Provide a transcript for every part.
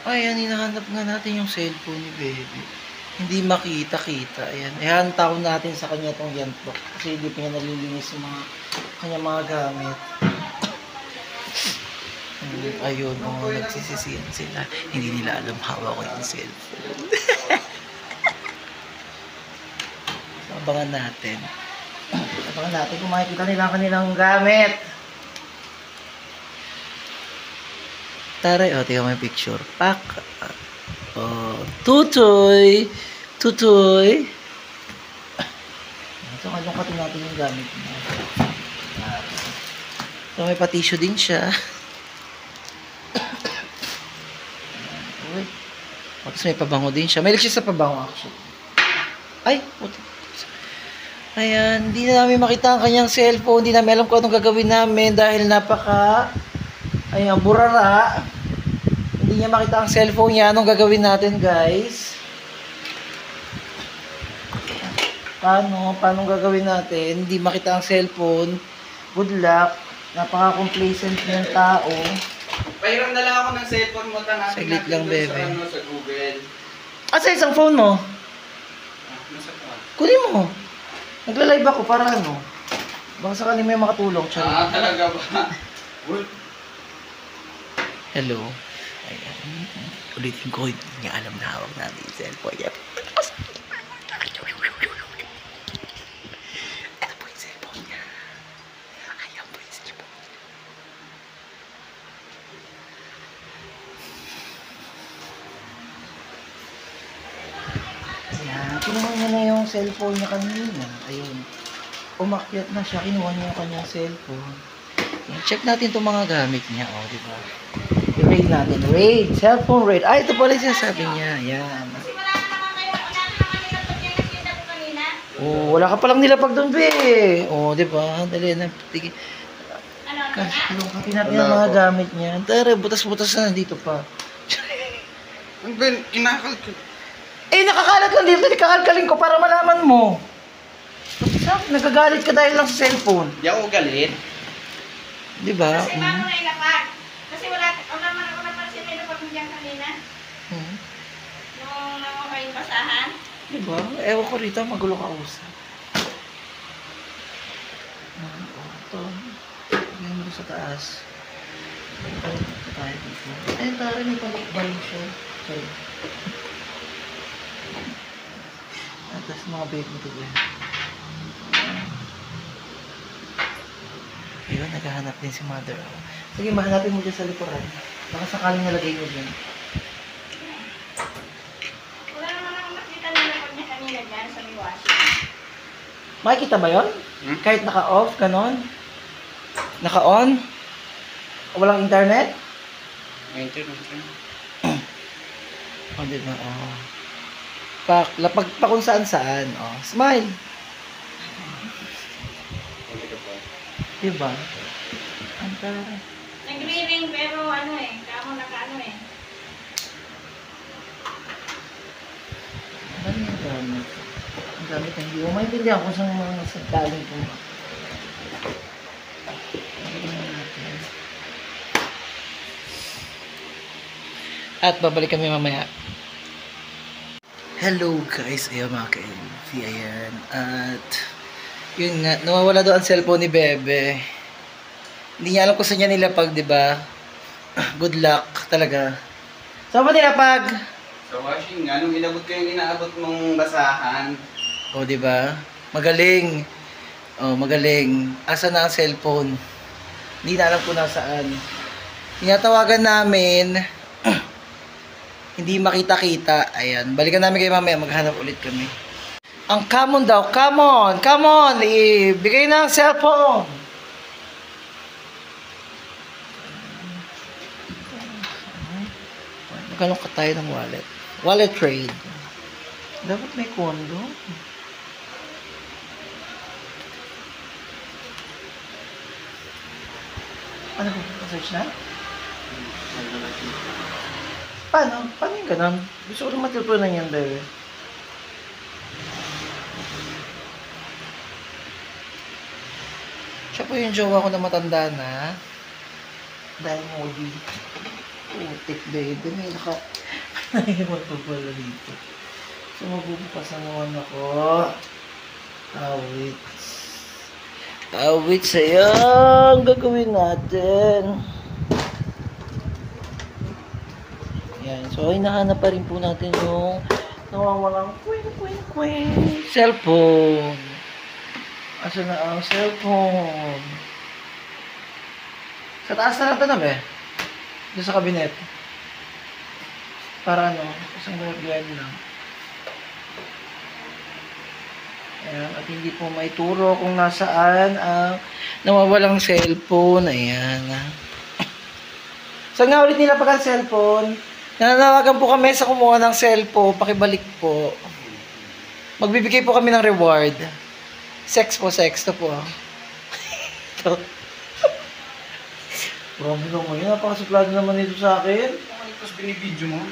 Ayan, hinahanap nga natin yung cellphone ni Baby. Hindi makita-kita. Ayan, ihanta ko natin sa kanya itong yanto. Kasi hindi pa niya nalilinis yung mga kanya mga gamit. Ayun, nagsisisiyan sila. Hindi nila alam hawak ko yung cellphone. Abangan natin. Abangan natin kung makikita nila ang kanilang gamit. Taray, tingnan mo yung picture. Pak. Tutoy. Tutoy. So, kalungkatin natin yung gamit niya. So, may patisyo din siya. Tapos may pabango din siya. May siya sa pabango actually. Ay, puti. Ayan, hindi na namin makita ang kanyang cellphone. Hindi namin alam kung anong gagawin namin dahil ayan, burara. Hindi niya makita ang cellphone niya. Anong gagawin natin, guys? Paano gagawin natin? Hindi makita ang cellphone. Good luck. Napaka-complacent ng tao. Pahiram na lang ako ng cellphone mo. Saglit lang, bebe. Sa Google. Sa isang phone mo? Nasa phone. Kunin mo. Nagla-live ako para ano. Baka sakali may makatulong. Talaga ba? Hello. Ayan. Ulitin ko, hindi niya alam na hawak natin yung cellphone niya. Ito po yung cellphone niya. Ayan po yung cellphone niya. Ayan. Kinuha niya na yung cellphone niya kanina. Ayun. Umakyat na siya. Kinuha niya yung kanyang cellphone. Ayan. Check natin itong mga gamit niya. O, diba? I-raid natin. Raid. Cellphone raid. Ito pala yung sabi niya. Ayan. Oh, wala ka palang nilapag doon, be. Oh, di ba? Dali na. Kalungkatin natin ang mga gamit niya. Tara, butas-butas na nandito pa. Ang Ben, kinakalkal. Nakakalat lang dito. Kakalkalin ko para malaman mo. Nagagalit ka dahil lang sa cellphone. Di ako galit. Di ba? Kasi bago na ilapag. Kasi wala napansin na ilapag mo dyan kanina. Nung nanguha yung basahan. Di ba? Ewan ko rito, magulo ka usap. Ito. Ganyan mo sa taas. Ito tayo dito. Ayun tayo, may palikbal siya. Sorry. At tas mga baby dito yan. Ayun, naghahanap din si mother. Sige, mahanapin mo dyan sa likuran. Baka sakaling nalagay mo dyan. Wala naman akong nakita na ilapag niya kanina dyan sa may washing. Makikita ba yun? Kahit naka-off, ganon? Naka-on? Walang internet? Internet. O, diba? Oh. Lapag pa kung saan-saan. Oh. Smile. Diba? Ang tara. Nagre-ring pero kamo naka Ano yung gamit? Ang gamit na hindi mo maintindihan kung saan mga sagdaling ko. At babalik kami mamaya. Hello guys, ayan mga ka-LV, ayan. At yun nga, nawawala daw ang cellphone ni Bebe. Hindi niya alam kung saan niya nilapag, di ba? Good luck talaga. Saan ba nilapag? Sa washing nga, nung inabot ko yung inaabot mong basahan. O, di ba? Magaling. O, magaling. Asa na ang cellphone? Hindi na alam kung nasaan. Tinatawagan namin. Hindi makita-kita. Ayan. Balikan namin kayo mamaya. Maghanap ulit kami. Ang come on daw. Come on. Come on. Ibigay na ang cellphone. Magkano ka tayo ng wallet? Wallet trade. Dapat may kondo. Ano ba? Search na? Paano? Paano yung ganun? Gusto ko rin matutunan yan, bebe. Siya po yung jowa ko na matanda na. Dahil moody. Putik, baby. May naiwan pa pala dito. So, magbubukas na naman ako. Awit. Awit sayang. Gagawin natin. Yan. So, hinahanap pa rin po natin yung nawawalang cellphone. Asa na ang cellphone? Sa taas na natin na ba? Doon sa kabinet. Para ano? Isang gawin lang. Ayan. At hindi po may turo kung nasaan ang nawawalang cellphone. Ayan. Saan nga ulit nila pag ang cellphone? Nananawagan po kami sa kumuha ng cellphone. Pakibalik po. Magbibigay po kami ng reward. Sex po, sex. Ito po. Ito. Grabe naman yun. Napakasuplado naman ito sa akin. Tapos binibidyo mo?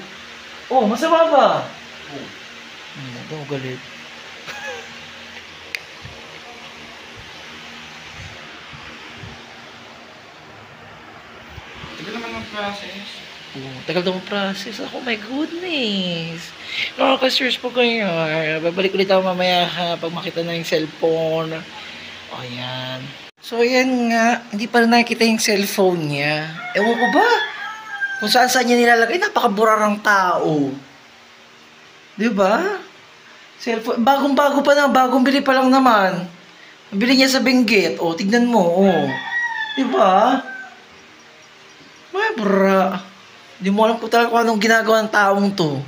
Oh, masama ba? Oo. Ito, galit. Tagal naman mag-process. Oh, tagal daw ang process. Oh my goodness. Nakaka-stress po kayo. Babalik ulit ako mamaya ha, pag makita na yung cellphone. O, yan. So, yan nga. Hindi pa rin nakikita yung cellphone niya. Ewan ko ba? Kung saan niya nilalagay, napakaburarang tao. Diba? Cellphone. Bagong-bago pa na. Bagong bili pa lang naman. Bili niya sa Benguet. O, tignan mo. O. Diba? May bra. Hindi mo alam po talaga kung anong ginagawa ng taong to.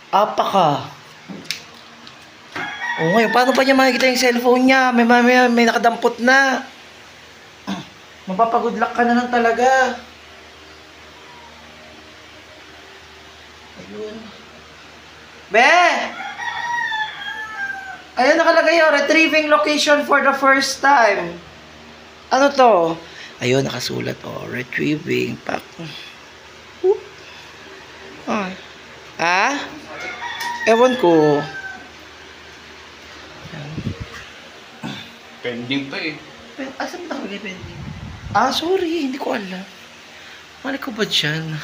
Apa ka. O ngayon, paano pa niya makikita yung cellphone niya? May nakadampot na. Mapapagood luck ka na lang talaga. Ayun. Be! Ayun nakalagay yun. Retrieving location for the first time. Ano to? Ayun, nakasulat. Oh, retrieving. Pak. Ah. Ah? Ewan ko. Pending pa eh. Asan mo nakalagay pending? Ah, sorry. Hindi ko alam. Mali ko ba dyan?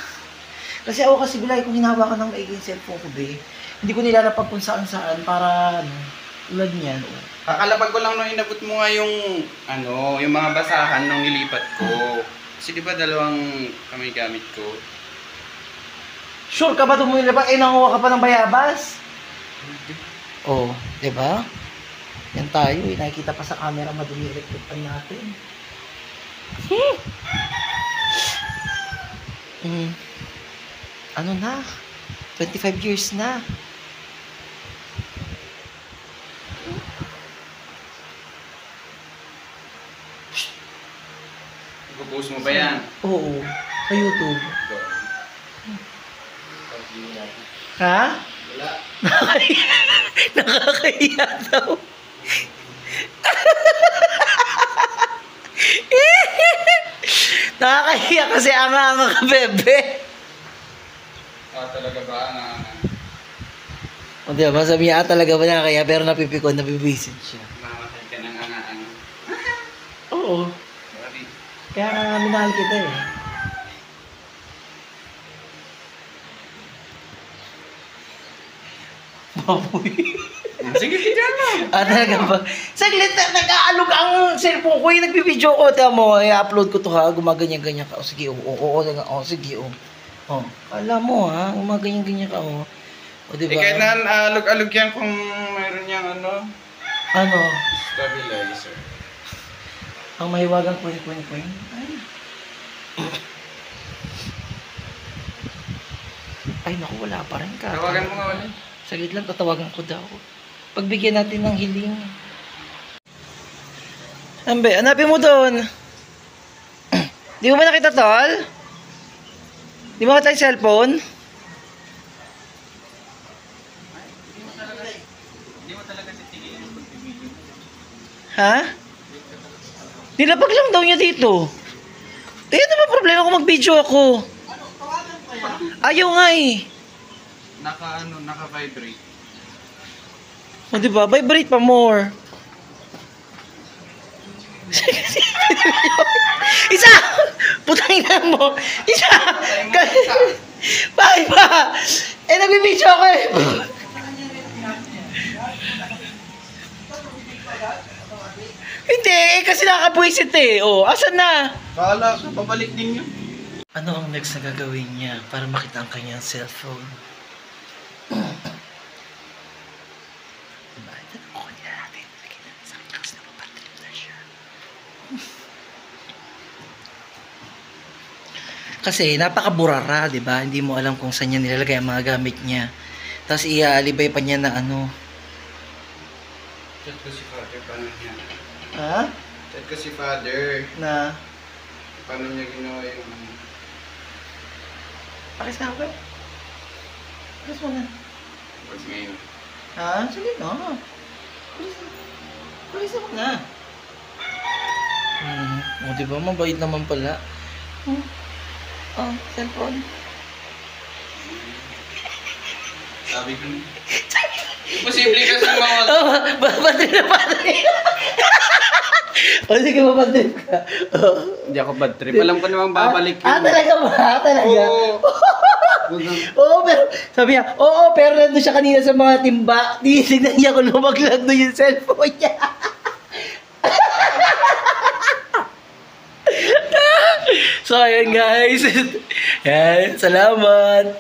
Kasi ako kasi bilay kung hinawakan ng maiging cellphone ko, be. Hindi ko nilalapag kung saan-saan para, ano, tulad niyan. Oh. Kakalapag ko lang nung inabot mo nga yung, yung mga basahan nung nilipat ko. Kasi di ba dalawang kamay gamit ko? Sure ka ba tumulilapag? Eh, nanguha ka pa ng bayabas? Oh, di ba? Yan tayo eh. Nakikita pa sa camera, madumi electric pan natin. Ano na? 25 years na. Ipopost mo ba yan? Oo, sa YouTube. Ha? Wala. Nakakahiya daw. Nakakahiya kasi ang ka, bebe. Talaga ba? O diba, sabi niya, talaga ba nakakaya, pero napipikon, nabibisit siya. Mamatay ka ng angaan. Oo. Sorry. Kaya nga minahal kita eh. Baboy. Sige, tignan mo. Ah, talaga ba? Saglit, nag-aalog ang cellphone ko. Yung nagbibideo ko. Tiyan mo, i-upload ko to ha. Gumaganyan-ganyan ka. O sige, sige, O, alam mo ha. Gumaganyan-ganyan ka, o. O, diba? Kahit na alog-alog yan kung mayroon niyang Ano? stabilizer. Ang mahiwagang kwing. Ay, naku, wala pa rin ka. Tawagan mo nga ulit. Saglit lang, tatawagan ko daw. Pagbigyan natin ng hiling. Ambe, hanapin mo doon. Di mo ba nakita, tol? Di mo nakita yung cellphone? Hindi mo talaga titigil yung pag-video. Ha? Nilapag lang daw niya dito. Eh, ano ba problema kung mag-video ako? Ayaw nga eh. Naka-vibrate. O diba, vibrate pa more. Isa! Putang ina mo! Isa! Tayo mo isa. Bakit ba? Eh, nagbibidyo ako eh! Hindi, eh, kasi nakakabwisit eh. Oh, asan na? Kala ka, pabalik din yun. Ano ang next na gagawin niya para makita ang kanyang cellphone? Diba? Kukunin na natin. Lagyan natin sa kanya kasi napapatrip na siya. Kasi napakaburara, di ba? Hindi mo alam kung saan niya nilalagay ang mga gamit niya. Tapos iaalibay pa niya na ano. Chat ko si Father, paano niya? Ha? Chat ko si Father, Na? paano niya ginawa yung... Pakis na ako. Pakis mo na. What's ngayon? Ha? Sige na. Pakis mo na. O, di ba? Mabait naman pala. Oh, cellphone. Sabi ko na. Imposible kasi mga... Oh, babadrip na battery. O, sige, babadrip ka. Oh. Hindi ako bad trip. Alam ko namang babalik yun. Talaga ba? Talaga? Oo. Oo, pero sabi niya, oo, pero nandun siya kanina sa mga timba. Titignan niya kung lumaglag doon yung cellphone niya. So, ayun guys. Yan, salamat.